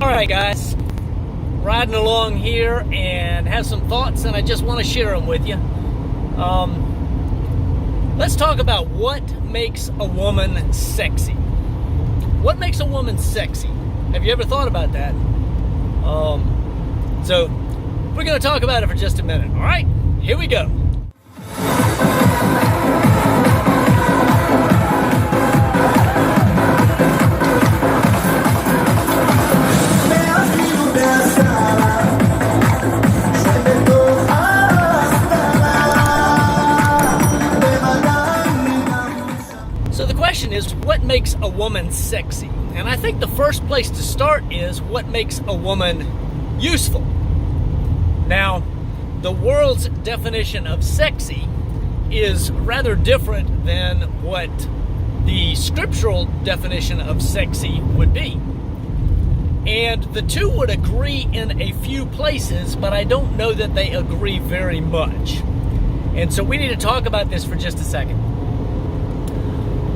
Alright guys, riding along here and have some thoughts, and I just want to share them with you. Let's talk about what makes a woman sexy. What makes a woman sexy? Have you ever thought about that? So we're going to talk about it for just a minute. Alright, here we go. Is what makes a woman sexy? And I think the first place to start is what makes a woman useful. Now, the world's definition of sexy is rather different than what the scriptural definition of sexy would be. And the two would agree in a few places, but I don't know that they agree very much. And so we need to talk about this for just a second.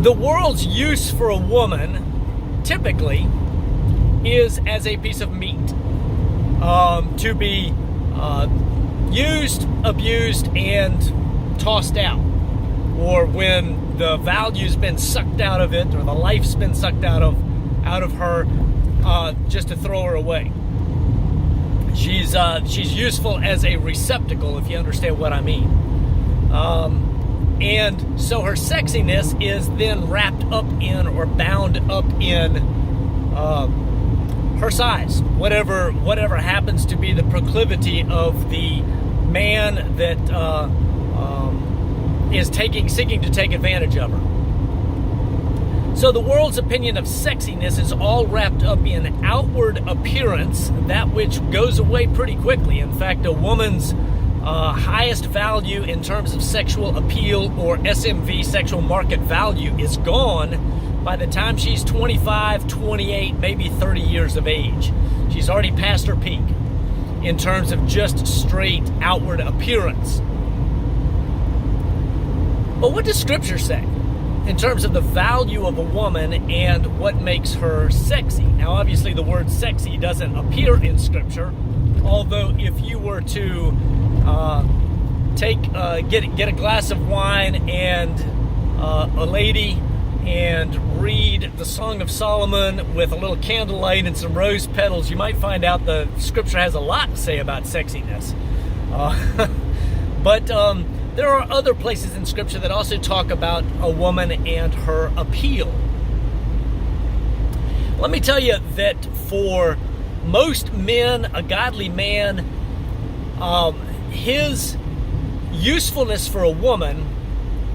The world's use for a woman, typically, is as a piece of meat, to be used, abused, and tossed out, or when the value's been sucked out of it, or the life's been sucked out of her, just to throw her away. She's useful as a receptacle, if you understand what I mean. And so her sexiness is then wrapped up in or bound up in her size, whatever happens to be the proclivity of the man that is seeking to take advantage of her. So the world's opinion of sexiness is all wrapped up in outward appearance, that which goes away pretty quickly. In fact, a woman's highest value in terms of sexual appeal, or SMV, sexual market value, is gone by the time she's 25, 28, maybe 30 years of age. She's already past her peak in terms of just straight outward appearance. But what does Scripture say in terms of the value of a woman and what makes her sexy? Now, obviously, the word sexy doesn't appear in Scripture, although if you were to get a glass of wine and a lady and read the Song of Solomon with a little candlelight and some rose petals, you might find out the Scripture has a lot to say about sexiness. But there are other places in Scripture that also talk about a woman and her appeal. Let me tell you that for most men, a godly man, his usefulness for a woman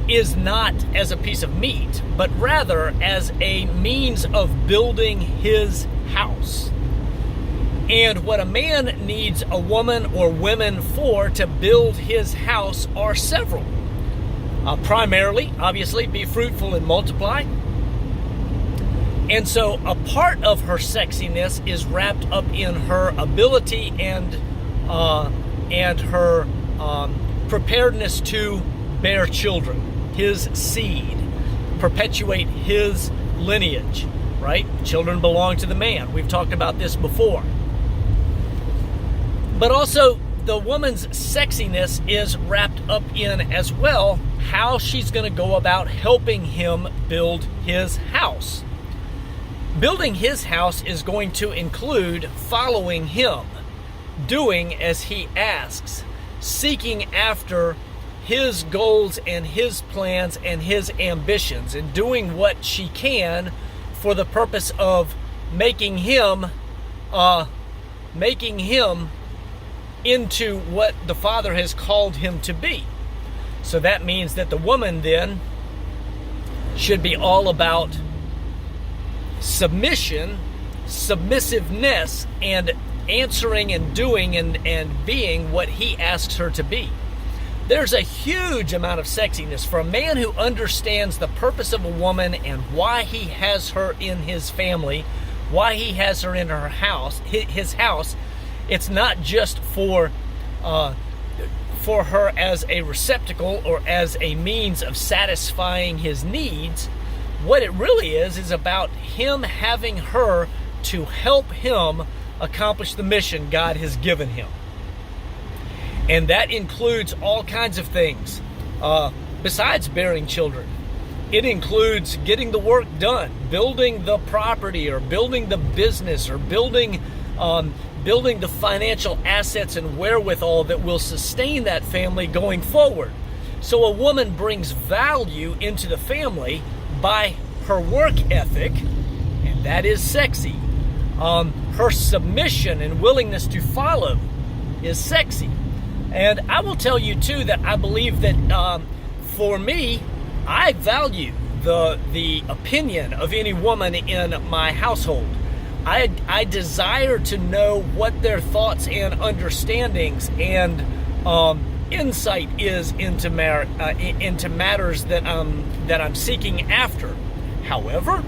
is not as a piece of meat, but rather as a means of building his house. And what a man needs a woman or women for to build his house are several. Primarily, obviously, be fruitful and multiply. And so a part of her sexiness is wrapped up in her ability and her preparedness to bear children, his seed, perpetuate his lineage, right? Children belong to the man. We've talked about this before. But also, the woman's sexiness is wrapped up in, as well, how she's going to go about helping him build his house. Building his house is going to include following him, doing as he asks, seeking after his goals and his plans and his ambitions, and doing what she can for the purpose of making him into what the Father has called him to be. So that means that the woman then should be all about submission, submissiveness, and answering and doing and being what he asks her to be. There's a huge amount of sexiness for a man who understands the purpose of a woman and why he has her in his family, why he has her in her house, his house. It's not just for her as a receptacle or as a means of satisfying his needs. What it really is about him having her to help him accomplish the mission God has given him. And that includes all kinds of things besides bearing children. It includes getting the work done, building the property or building the business or building the financial assets and wherewithal that will sustain that family going forward. So a woman brings value into the family by her work ethic, and that is sexy. Her submission and willingness to follow is sexy. And I will tell you too that I believe that for me, I value the opinion of any woman in my household. I desire to know what their thoughts and understandings and insight is into matters that I'm seeking after. However,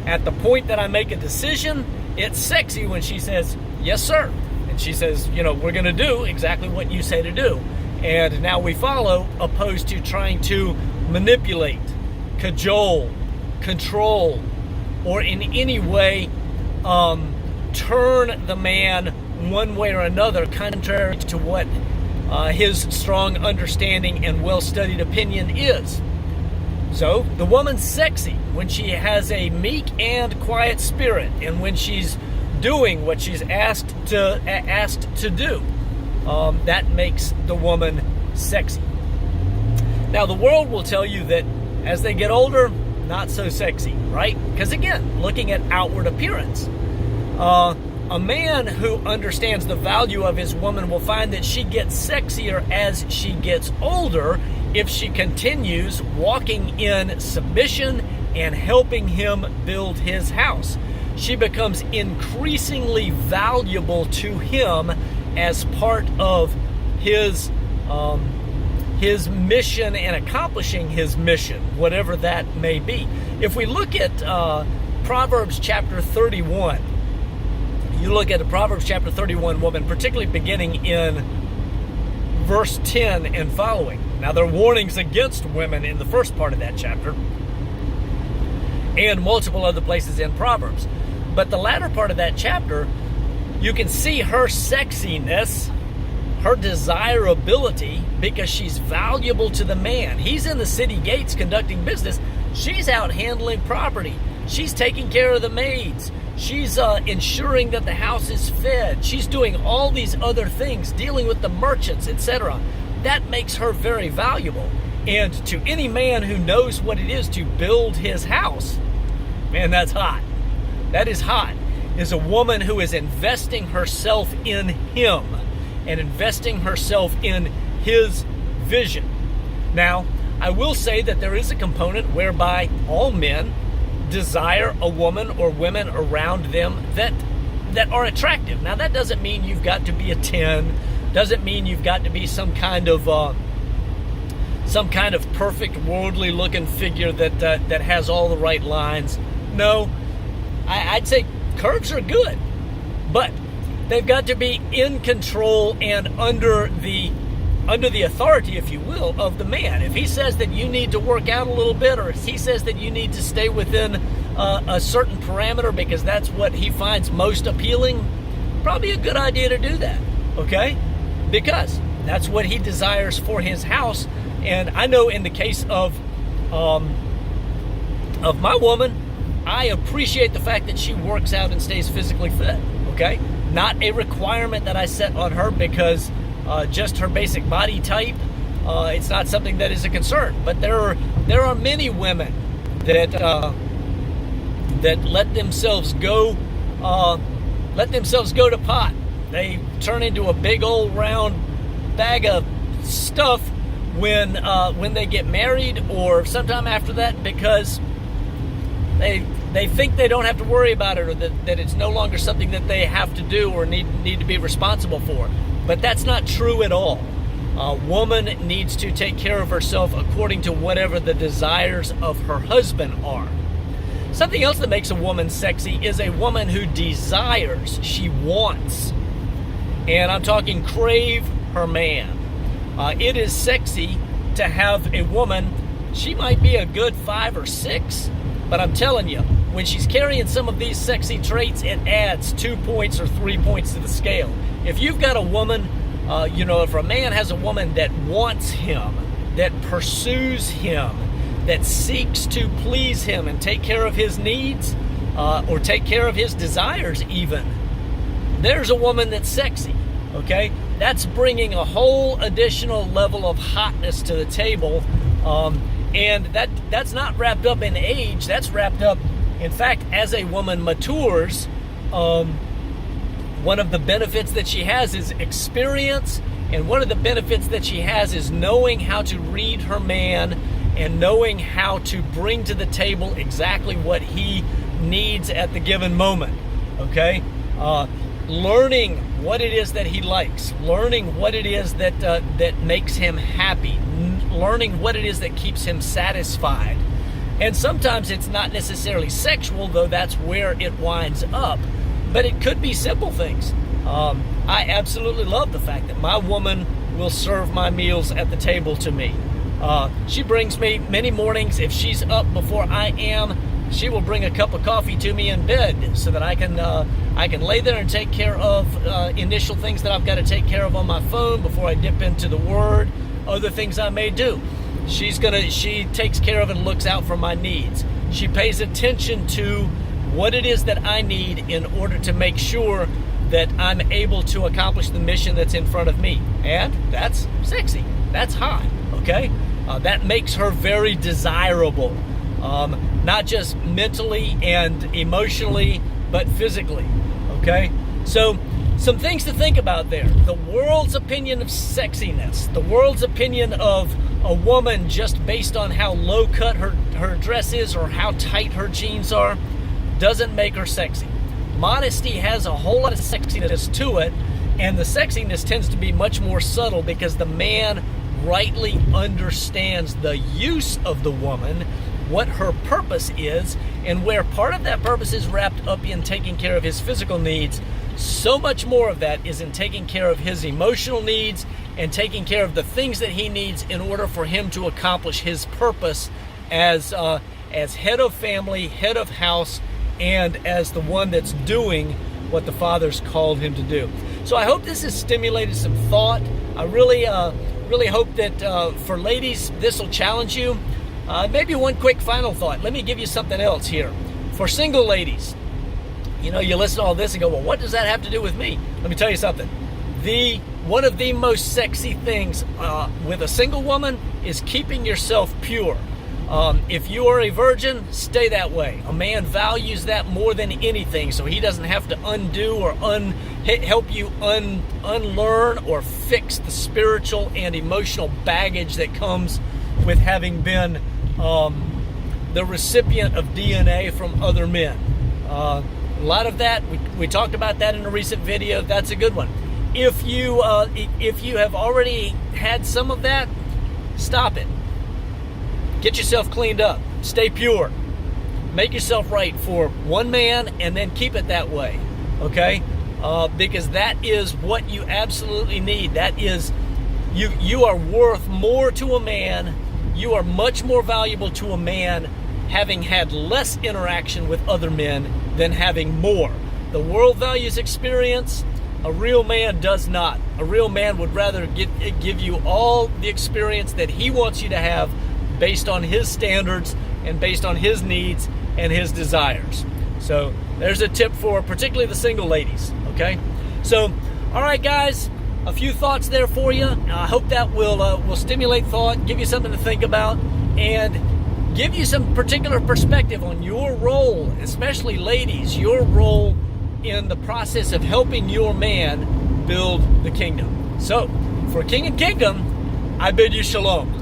at the point that I make a decision, it's sexy when she says, "Yes, sir." And she says, "We're going to do exactly what you say to do." And now we follow, opposed to trying to manipulate, cajole, control, or in any way turn the man one way or another, contrary to what his strong understanding and well-studied opinion is. So the woman's sexy when she has a meek and quiet spirit, and when she's doing what she's asked to do. That makes the woman sexy. Now the world will tell you that as they get older, not so sexy, right? Because again, looking at outward appearance, a man who understands the value of his woman will find that she gets sexier as she gets older if she continues walking in submission and helping him build his house. She becomes increasingly valuable to him as part of his mission and accomplishing his mission, whatever that may be. If we look at Proverbs chapter 31, you look at the Proverbs chapter 31 woman, particularly beginning in verse 10 and following. Now, there are warnings against women in the first part of that chapter and multiple other places in Proverbs. But the latter part of that chapter, you can see her sexiness, her desirability, because she's valuable to the man. He's in the city gates conducting business. She's out handling property. She's taking care of the maids. She's ensuring that the house is fed. She's doing all these other things, dealing with the merchants, etc. That makes her very valuable. And to any man who knows what it is to build his house, man, that's hot. That is hot. Is a woman who is investing herself in him and investing herself in his vision. Now, I will say that there is a component whereby all men desire a woman or women around them that are attractive. Now, that doesn't mean you've got to be a 10. Doesn't mean you've got to be some kind of perfect worldly looking figure that has all the right lines. No, I'd say curves are good, but they've got to be in control and under the authority, if you will, of the man. If he says that you need to work out a little bit, or if he says that you need to stay within a certain parameter because that's what he finds most appealing, probably a good idea to do that, okay? Because that's what he desires for his house. And I know in the case of my woman, I appreciate the fact that she works out and stays physically fit, okay? Not a requirement that I set on her because just her basic body type, it's not something that is a concern. But there are many women that let themselves go to pot. They turn into a big old round bag of stuff when they get married or sometime after that, because they think they don't have to worry about it, or that it's no longer something that they have to do or need to be responsible for. But that's not true at all. A woman needs to take care of herself according to whatever the desires of her husband are. Something else that makes a woman sexy is a woman who desires, she wants. And I'm talking crave her man. It is sexy to have a woman, she might be a good 5 or 6, but I'm telling you, when she's carrying some of these sexy traits, it adds 2 points or 3 points to the scale. If you've got a woman, if a man has a woman that wants him, that pursues him, that seeks to please him and take care of his needs, or take care of his desires even, there's a woman that's sexy, okay? That's bringing a whole additional level of hotness to the table, and that's not wrapped up in age. That's wrapped up, in fact, as a woman matures, one of the benefits that she has is experience, and one of the benefits that she has is knowing how to read her man and knowing how to bring to the table exactly what he needs at the given moment, okay? Learning what it is that he likes, learning what it is that makes him happy, learning what it is that keeps him satisfied. And sometimes it's not necessarily sexual, though that's where it winds up, but it could be simple things. I absolutely love the fact that my woman will serve my meals at the table to me. She brings me many mornings, if she's up before I am, she will bring a cup of coffee to me in bed so that I can lay there and take care of initial things that I've got to take care of on my phone before I dip into the Word, other things I may do. She takes care of and looks out for my needs. She pays attention to what it is that I need in order to make sure that I'm able to accomplish the mission that's in front of me. And that's sexy. That's hot, okay? That makes her very desirable, not just mentally and emotionally, but physically, okay? So, some things to think about there. The world's opinion of sexiness, the world's opinion of a woman just based on how low cut her dress is or how tight her jeans are, doesn't make her sexy. Modesty has a whole lot of sexiness to it, and the sexiness tends to be much more subtle because the man rightly understands the use of the woman, what her purpose is, and where part of that purpose is wrapped up in taking care of his physical needs, so much more of that is in taking care of his emotional needs and taking care of the things that he needs in order for him to accomplish his purpose as head of family, head of house, and as the one that's doing what the Father's called him to do. So I hope this has stimulated some thought. I really hope that for ladies, this will challenge you. Maybe one quick final thought. Let me give you something else here. For single ladies, you listen to all this and go, well, what does that have to do with me? Let me tell you something. One of the most sexy things with a single woman is keeping yourself pure. If you are a virgin, stay that way. A man values that more than anything, so he doesn't have to undo or help you unlearn or fix the spiritual and emotional baggage that comes with having been the recipient of DNA from other men. A lot of that, we talked about that in a recent video. That's a good one. If you have already had some of that, stop it. Get yourself cleaned up. Stay pure. Make yourself right for one man and then keep it that way. Okay? Because that is what you absolutely need. That is, you are worth more to a man. You are much more valuable to a man having had less interaction with other men than having more. The world values experience. A real man does not. A real man would rather give you all the experience that he wants you to have based on his standards and based on his needs and his desires. So there's a tip for particularly the single ladies, okay? So, all right, guys, a few thoughts there for you. I hope that will stimulate thought, give you something to think about, and give you some particular perspective on your role, especially ladies, your role in the process of helping your man build the kingdom. So, for King and Kingdom, I bid you shalom.